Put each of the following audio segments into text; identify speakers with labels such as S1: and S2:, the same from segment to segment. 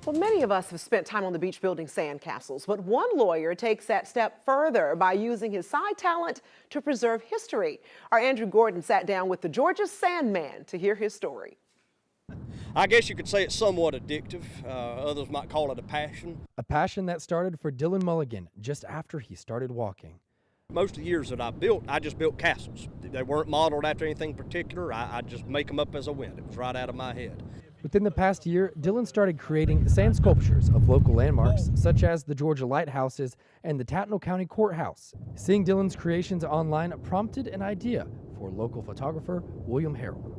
S1: Well, many of us have spent time on the beach building sandcastles, but one lawyer takes that step further by using his side talent to preserve history. Our Andrew Gordon sat down with the Georgia Sandman to hear his story.
S2: I guess you could say it's somewhat addictive. Others might call it a passion.
S3: A passion that started for Dylan Mulligan just after he started walking.
S2: Most of the years that I just built castles. They weren't modeled after anything particular. I just make them up as I went. It was right out of my head.
S3: Within the past year, Dylan started creating sand sculptures of local landmarks, such as the Georgia lighthouses and the Tattnall County Courthouse. Seeing Dylan's creations online prompted an idea for local photographer William Harrell.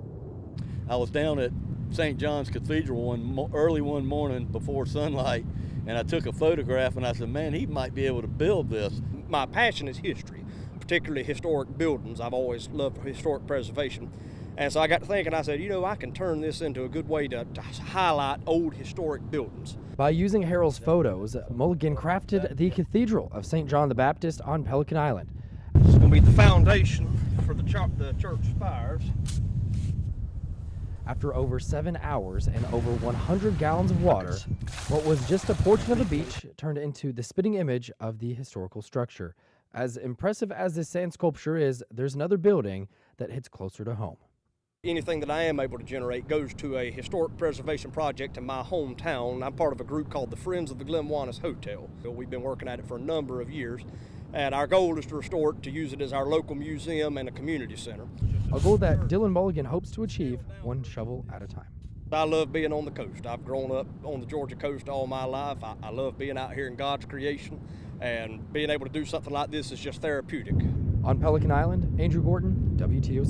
S4: I was down at St. John's Cathedral early one morning before sunlight, and I took a photograph and I said, man, he might be able to build this.
S2: My passion is history, particularly historic buildings. I've always loved historic preservation. And so I got to thinking, I said, I can turn this into a good way to highlight old historic buildings.
S3: By using Harrell's photos, Mulligan crafted the Cathedral of St. John the Baptist on Pelican Island.
S2: This is going to be the foundation for the church spires.
S3: After over 7 hours and over 100 gallons of water, what was just a portion of the beach turned into the spitting image of the historical structure. As impressive as this sand sculpture is, there's another building that hits closer to home.
S2: Anything that I am able to generate goes to a historic preservation project in my hometown. I'm part of a group called the Friends of the Glenwanis Hotel. We've been working at it for a number of years, and our goal is to restore it, to use it as our local museum and a community center.
S3: A goal that Dylan Mulligan hopes to achieve one shovel at a time.
S2: I love being on the coast. I've grown up on the Georgia coast all my life. I love being out here in God's creation, and being able to do something like this is just therapeutic.
S3: On Pelican Island, Andrew Gordon, WTOC.